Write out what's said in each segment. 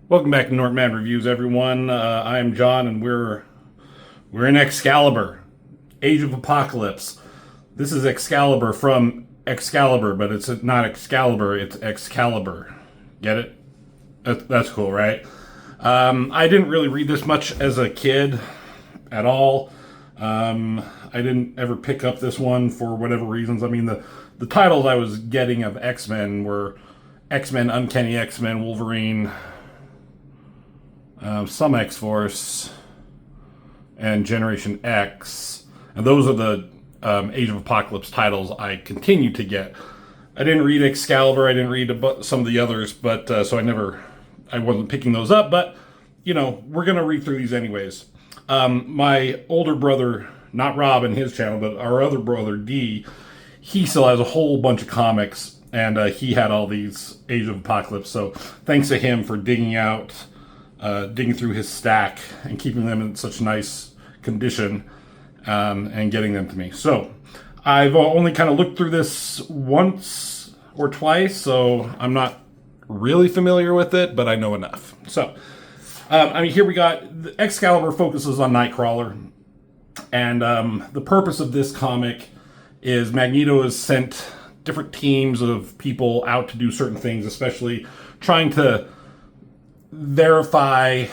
Welcome back to Northman Reviews, everyone. I am John, and we're in X-Calibre, Age of Apocalypse. This is X-Calibre from X-Calibre, but it's not Excalibur, it's X-Calibre. Get it? That's cool, right? I didn't really read this much as a kid at all. I didn't ever pick up this one for whatever reasons. I mean, the titles I was getting of X-Men were X-Men, Uncanny X-Men, Wolverine, some X-Force, and Generation X. And those are the Age of Apocalypse titles I continue to get. I didn't read Excalibur, I didn't read some of the others, but so I wasn't picking those up, but, you know, we're going to read through these anyways. My older brother, not Rob in his channel, but our other brother, D, he still has a whole bunch of comics, and he had all these Age of Apocalypse, so thanks to him for digging through his stack and keeping them in such nice condition, and getting them to me. So I've only kind of looked through this once or twice, so I'm not really familiar with it, but I know enough. So, here we got the Excalibur focuses on Nightcrawler, and the purpose of this comic is Magneto has sent different teams of people out to do certain things, especially trying to verify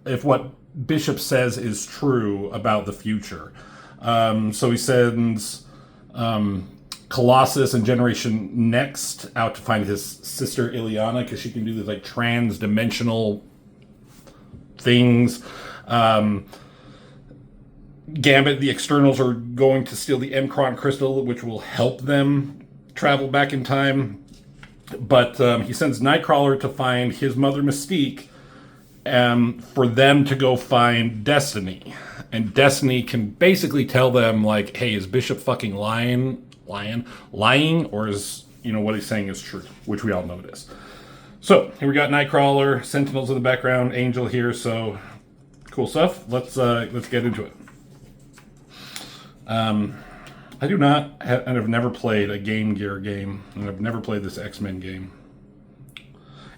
if what Bishop says is true about the future. So he sends Colossus and Generation Next out to find his sister Ileana, because she can do these like trans-dimensional things. Gambit, the Externals, are going to steal the M'Kron crystal, which will help them travel back in time. But he sends Nightcrawler to find his mother Mystique, for them to go find Destiny. And Destiny can basically tell them, like, hey, is Bishop fucking lying, or is, what he's saying is true, which we all know it is. So, here we got Nightcrawler, Sentinels in the background, Angel here, so cool stuff. Let's get into it. I've never played a Game Gear game, and I've never played this X-Men game.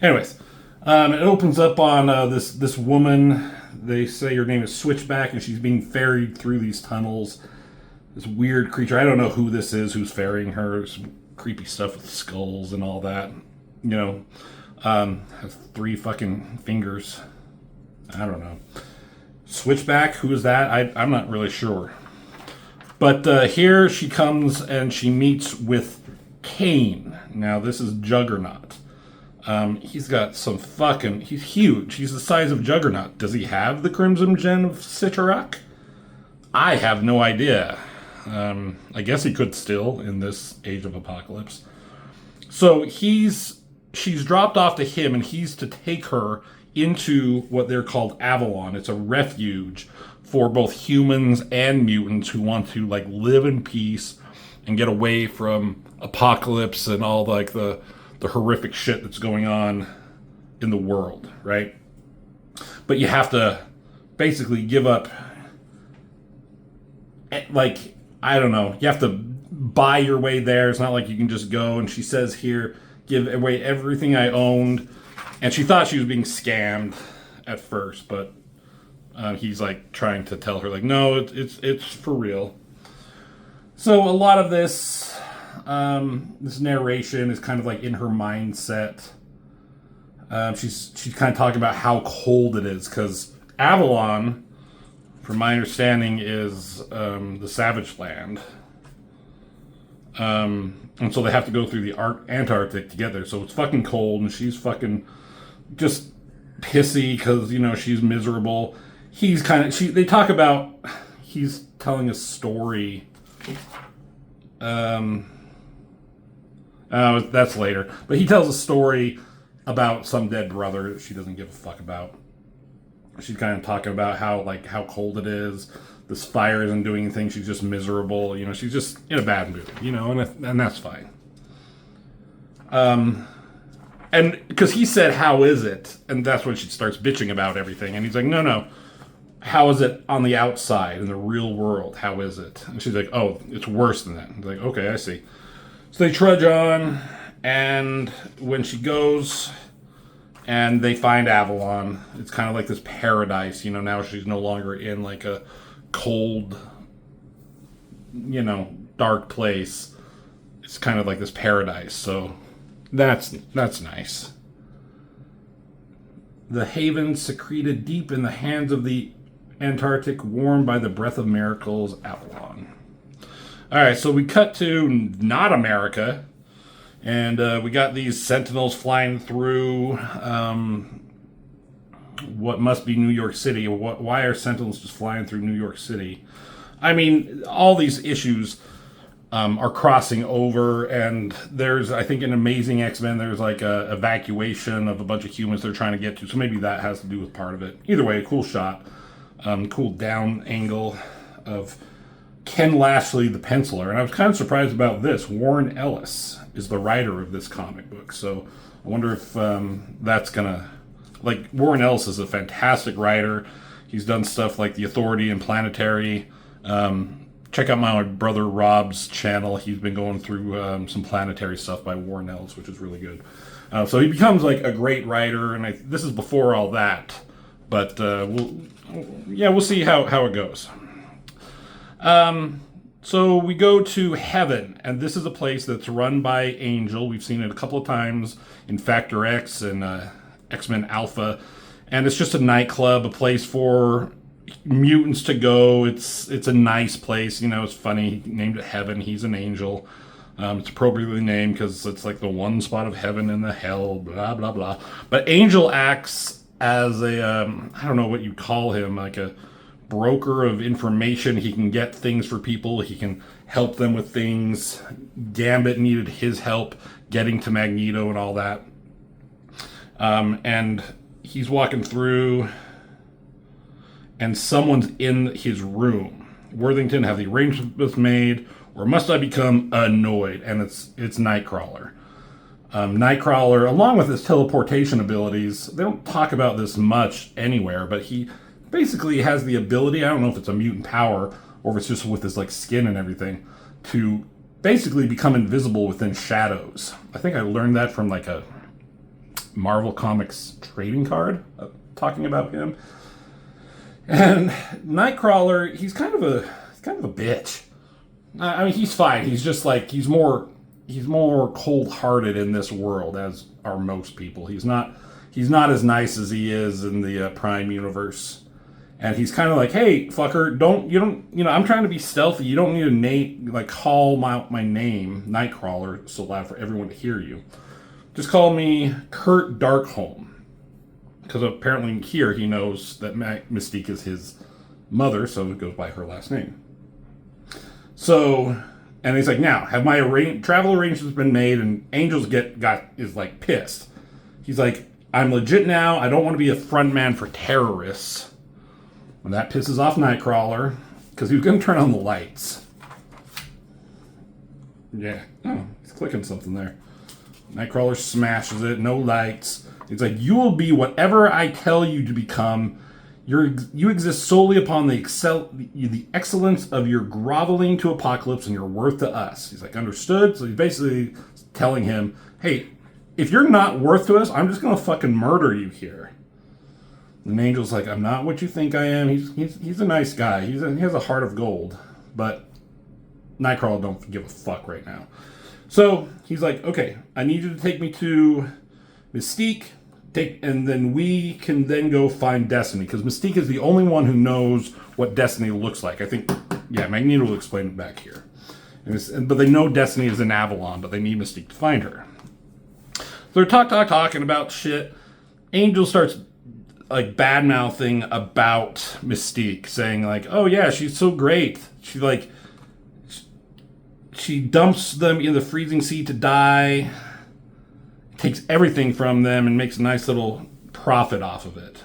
Anyways, it opens up on this woman. They say her name is Switchback, and she's being ferried through these tunnels. This weird creature. I don't know who this is who's ferrying her. Some creepy stuff with skulls and all that. Has 3 fucking fingers. I don't know. Switchback, who is that? I'm not really sure. But here she comes and she meets with Kane. Now, this is Juggernaut. He's got he's huge. He's the size of Juggernaut. Does he have the Crimson Gem of Citarak? I have no idea. I guess he could still in this Age of Apocalypse. So she's dropped off to him, and he's to take her into what they're called Avalon. It's a refuge for both humans and mutants who want to live in peace and get away from Apocalypse and all the horrific shit that's going on in the world, right? But you have to basically give up, I don't know, you have to buy your way there. It's not like you can just go. And she says here, give away everything I owned. And she thought she was being scammed at first, but he's trying to tell her no, it's for real. So a lot of this narration is kind of in her mindset. She's kind of talking about how cold it is, because Avalon, from my understanding, is the Savage Land. And so they have to go through the Antarctic together. So it's fucking cold, and she's fucking just pissy because she's miserable. They talk about he's telling a story. That's later. But he tells a story about some dead brother that she doesn't give a fuck about. She's kind of talking about how cold it is. This fire isn't doing anything. She's just miserable. She's just in a bad mood. And that's fine. And because he said, how is it? And that's when she starts bitching about everything. And he's like, no. How is it on the outside, in the real world? How is it? And she's like, oh, it's worse than that. He's like, okay, I see. So they trudge on, and when she goes and they find Avalon. It's kind of like this paradise, now she's no longer in like a cold, dark place. It's kind of like this paradise, so that's nice. The haven secreted deep in the hands of the Antarctic, warmed by the breath of miracles, Avalon. All right, so we cut to not America, and we got these sentinels flying through what must be New York City. Why are sentinels just flying through New York City? I mean, all these issues are crossing over, and there's, I think, in Amazing X-Men, there's like a evacuation of a bunch of humans they're trying to get to, so maybe that has to do with part of it. Either way, cool shot. Cool down angle of Ken Lashley, the penciler. And I was kind of surprised about this. Warren Ellis is the writer of this comic book, so I wonder if that's gonna... Like, Warren Ellis is a fantastic writer. He's done stuff like The Authority and Planetary. Check out my brother Rob's channel. He's been going through some Planetary stuff by Warren Ellis, which is really good. So he becomes like a great writer, and this is before all that. But we'll see how it goes. So we go to Heaven, and this is a place that's run by Angel. We've seen it a couple of times in Factor X and X-Men Alpha, and it's just a nightclub, a place for mutants to go. It's a nice place, it's funny. He named it Heaven. He's an angel. It's appropriately named because it's like the one spot of heaven and the hell, blah, blah, blah. But Angel acts as a, I don't know what you call him, like a broker of information. He can get things for people. He can help them with things. Gambit needed his help getting to Magneto and all that. And he's walking through, and someone's in his room. Worthington, have the arrangements made, or must I become annoyed? And it's Nightcrawler. Nightcrawler, along with his teleportation abilities, they don't talk about this much anywhere, but he basically has the ability, I don't know if it's a mutant power, or if it's just with his like skin and everything, to basically become invisible within shadows. I think I learned that from like a Marvel Comics trading card talking about him. And Nightcrawler, he's kind of a bitch. I mean, he's fine. He's just like, he's more cold-hearted in this world, as are most people. He's not as nice as he is in the Prime universe. And he's kind of like, hey, fucker, I'm trying to be stealthy. You don't need to call my name, Nightcrawler, so loud for everyone to hear you. Just call me Kurt Darkholm. Because apparently here he knows that Mystique is his mother, so it goes by her last name. So, and he's like, now, have my travel arrangements been made? And Angel's is like pissed. He's like, I'm legit now. I don't want to be a front man for terrorists. And that pisses off Nightcrawler, because he was going to turn on the lights. Yeah. Oh, he's clicking something there. Nightcrawler smashes it. No lights. It's like, you will be whatever I tell you to become. You exist solely upon the excellence of your groveling to Apocalypse and your worth to us. He's like, understood? So he's basically telling him, hey, if you're not worth to us, I'm just going to fucking murder you here. And Angel's like, I'm not what you think I am. He's a nice guy. He has a heart of gold. But Nightcrawler don't give a fuck right now. So he's like, okay, I need you to take me to Mystique, and then we can then go find Destiny, because Mystique is the only one who knows what Destiny looks like. I think, yeah, Magneto will explain it back here. But they know Destiny is in Avalon, but they need Mystique to find her. So they're talking about shit. Angel starts like bad-mouthing about Mystique, saying like, oh yeah, she's so great. She dumps them in the freezing sea to die, takes everything from them, and makes a nice little profit off of it.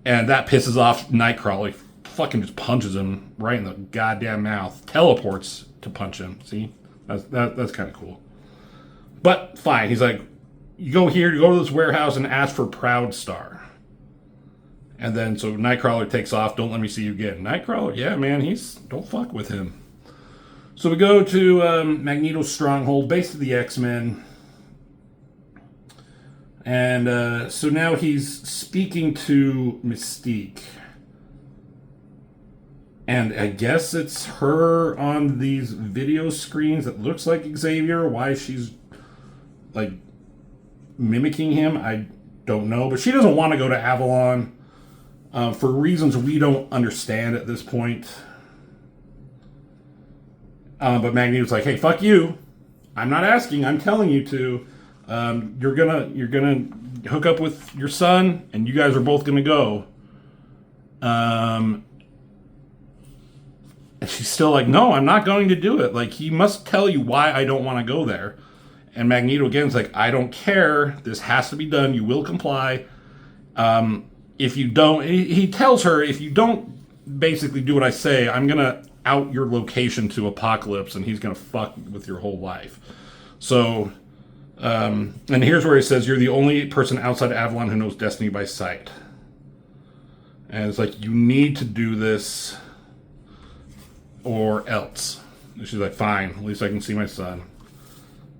And that pisses off Nightcrawler. He fucking just punches him right in the goddamn mouth. Teleports to punch him. See? That's kind of cool. But fine. He's like, you go here, you go to this warehouse and ask for Proud Star. And then, so Nightcrawler takes off. Don't let me see you again. Nightcrawler, yeah, man, don't fuck with him. So we go to Magneto's stronghold, base of the X-Men. And so now he's speaking to Mystique. And I guess it's her on these video screens that looks like Xavier. Why she's like mimicking him, I don't know. But she doesn't want to go to Avalon for reasons we don't understand at this point. But Magneto's like, hey, fuck you. I'm not asking, I'm telling you to. You're gonna hook up with your son, and you guys are both gonna go. And she's still like, no, I'm not going to do it. Like, he must tell you why I don't want to go there. And Magneto again's like, I don't care. This has to be done. You will comply. If you don't, he tells her, if you don't basically do what I say, I'm going to out your location to Apocalypse, and he's going to fuck with your whole life. So, and here's where he says, you're the only person outside Avalon who knows Destiny by sight. And it's like, you need to do this or else. And she's like, fine, at least I can see my son.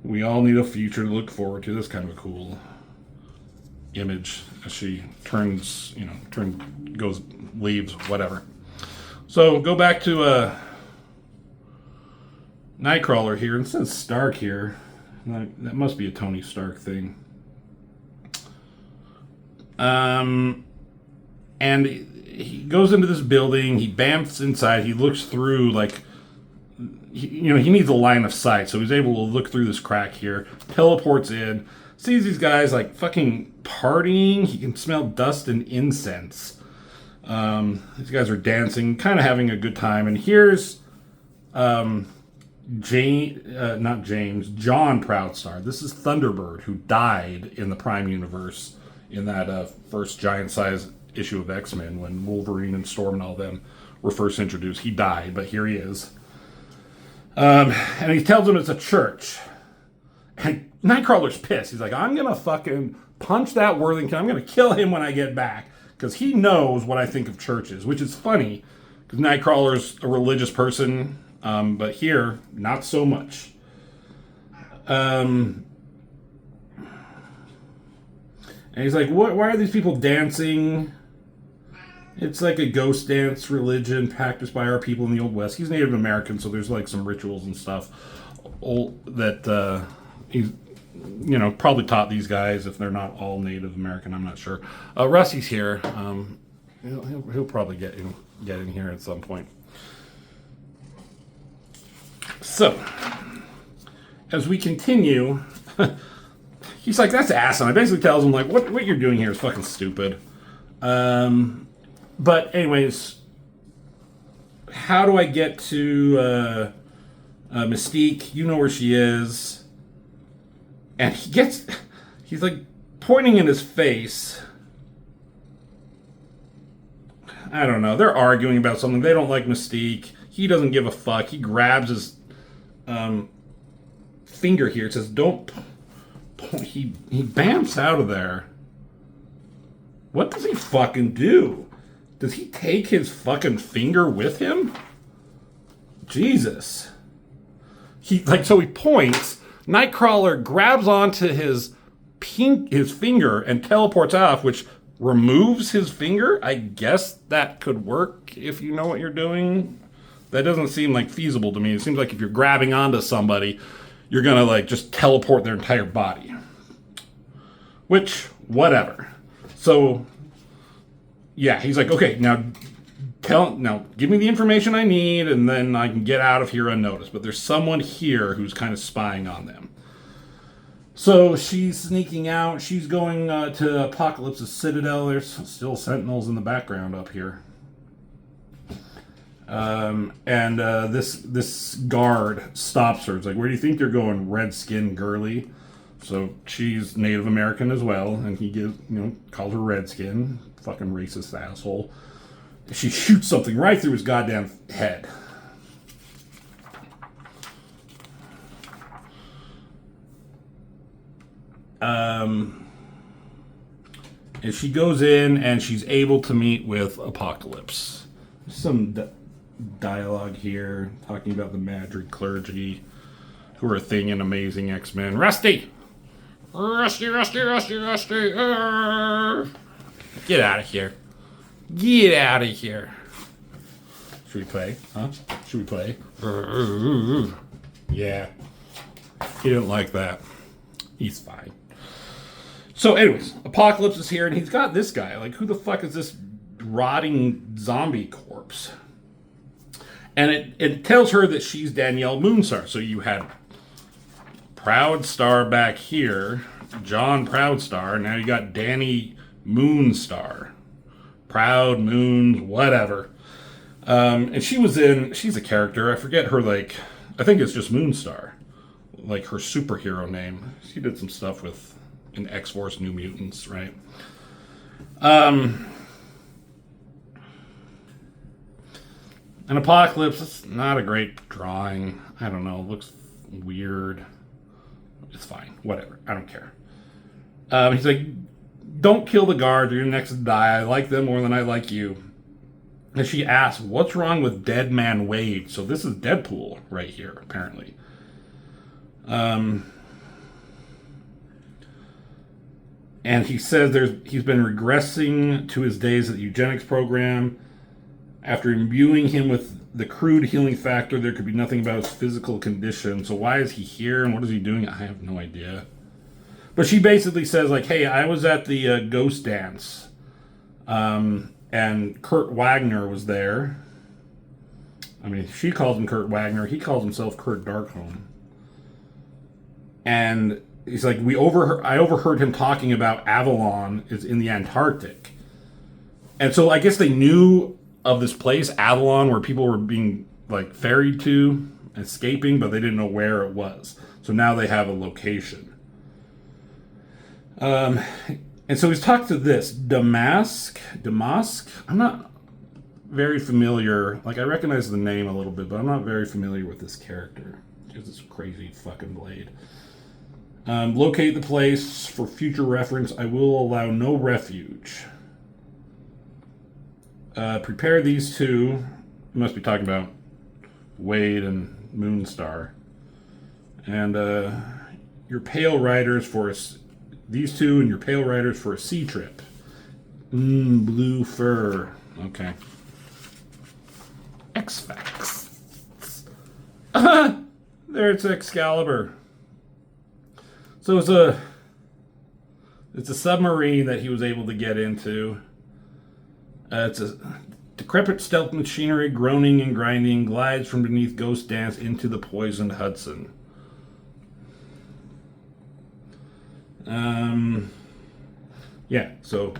We all need a future to look forward to. That's kind of a cool image as she leaves, whatever. So go back to Nightcrawler here. And it says Stark here. That must be a Tony Stark thing. And he goes into this building, he bamfs inside, he looks through, like, he needs a line of sight, so he's able to look through this crack here, teleports in, sees these guys, like, fucking partying, he can smell dust and incense. These guys are dancing, kind of having a good time, and here's, John Proudstar. This is Thunderbird, who died in the Prime Universe in that first giant-size issue of X-Men when Wolverine and Storm and all them were first introduced. He died, but here he is. And he tells him it's a church. And Nightcrawler's pissed. He's like, I'm going to fucking punch that Worthington. I'm going to kill him when I get back. Because he knows what I think of churches, which is funny. Because Nightcrawler's a religious person, but here, not so much. And he's like, why are these people dancing? It's like a ghost dance religion practiced by our people in the Old West. He's Native American, so there's like some rituals and stuff that he's, probably taught these guys, if they're not all Native American, I'm not sure. Rusty's here. He'll probably get in here at some point. So, as we continue, he's like, that's asinine. I basically tells him, like, what you're doing here is fucking stupid. But anyways, how do I get to Mystique? You know where she is. And he's like pointing in his face. I don't know. They're arguing about something. They don't like Mystique. He doesn't give a fuck. He grabs his finger here. It says, don't point. He bamps out of there. What does he fucking do? Does he take his fucking finger with him? Jesus. So he points. Nightcrawler grabs onto his finger and teleports off, which removes his finger. I guess that could work if you know what you're doing. That doesn't seem like feasible to me. It seems like if you're grabbing onto somebody, you're gonna like just teleport their entire body. Which, whatever. So, yeah, he's like, okay, now give me the information I need, and then I can get out of here unnoticed. But there's someone here who's kind of spying on them. So she's sneaking out. She's going to Apocalypse's Citadel. There's still Sentinels in the background up here. This guard stops her. It's like, where do you think you're going, Redskin girly? So she's Native American as well, and he calls her Redskin. Fucking racist asshole. She shoots something right through his goddamn head. And she goes in and she's able to meet with Apocalypse. Some dialogue here talking about the Madrid clergy who are a thing in Amazing X-Men. Rusty! Rusty, Rusty, Rusty, Rusty. Get out of here. Get out of here. Should we play? Huh? Should we play? Yeah. He didn't like that. He's fine. So anyways, Apocalypse is here, and he's got this guy. Like, who the fuck is this rotting zombie corpse? And it tells her that she's Danielle Moonstar. So you had Proudstar back here, John Proudstar. Now you got Danny Moonstar. Proud, Moon, whatever. And she's a character. I forget her, like, I think it's just Moonstar. Like, her superhero name. She did some stuff in X-Force New Mutants, right? An Apocalypse, it's not a great drawing. I don't know, it looks weird. It's fine, whatever, I don't care. He's like, don't kill the guard, you're next to die. I like them more than I like you. And she asks, what's wrong with Dead Man Wade? So this is Deadpool right here, apparently. And he says he's been regressing to his days at the eugenics program. After imbuing him with the crude healing factor, there could be nothing about his physical condition. So why is he here and what is he doing? I have no idea. But she basically says, like, hey, I was at the ghost dance. And Kurt Wagner was there. I mean, she calls him Kurt Wagner. He calls himself Kurt Darkholm. And he's like, I overheard him talking about Avalon is in the Antarctic. And so I guess they knew of this place, Avalon, where people were being, like, ferried to, escaping, but they didn't know where it was. So now they have a location. And so he's talked to this Damask. I'm not very familiar. Like, I recognize the name a little bit, but I'm not very familiar with this character. Just this crazy fucking blade. Locate the place for future reference. I will allow no refuge. Prepare these two. You must be talking about Wade and Moonstar. And your Pale Riders for these two and your Pale Riders for a sea trip. Blue fur. Okay. X-Facts. There it's X-Calibre. So it's a submarine that he was able to get into. It's a decrepit stealth machinery, groaning and grinding, glides from beneath Ghost Dance into the poisoned Hudson. Yeah, so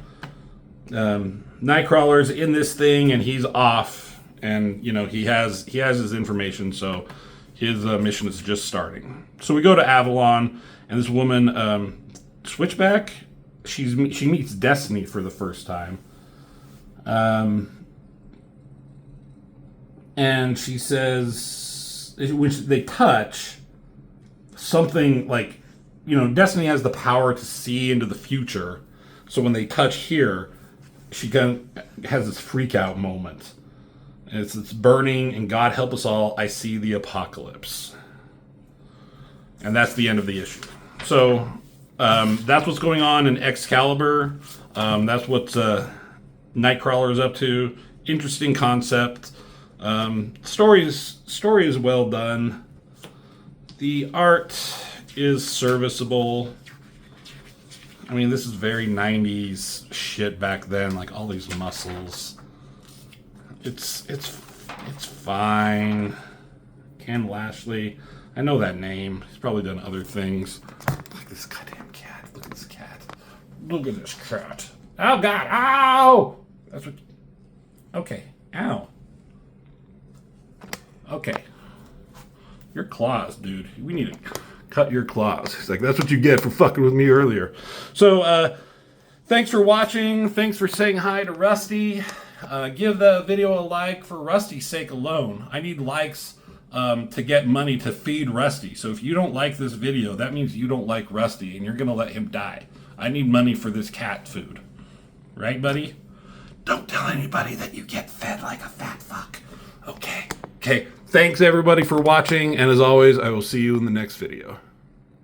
Nightcrawler's in this thing and he's off, and you know he has his information, so his mission is just starting. So we go to Avalon, and this woman, Switchback, she meets Destiny for the first time. And she says, when they touch, something like, you know, Destiny has the power to see into the future. So when they touch here, she kind of has this freak out moment. And it's burning, and God help us all, I see the apocalypse. And that's the end of the issue. So that's what's going on in X-Calibre. That's what Nightcrawler is up to. Interesting concept. Story is well done. The art is serviceable. I mean, this is very 90s shit back then, like all these muscles. It's fine. Ken Lashley, I know that name. He's probably done other things. Look at this goddamn cat. Look at this cat. Look at this cat. Oh God! Ow! That's what. Okay. Ow. Okay. Your claws, dude. We need to cut your claws. He's like, that's what you get for fucking with me earlier. So, thanks for watching. Thanks for saying hi to Rusty. Give the video a like for Rusty's sake alone. I need likes to get money to feed Rusty. So if you don't like this video, that means you don't like Rusty and you're going to let him die. I need money for this cat food. Right, buddy? Don't tell anybody that you get fed like a fat fuck. Okay. Okay. Thanks, everybody, for watching. And as always, I will see you in the next video.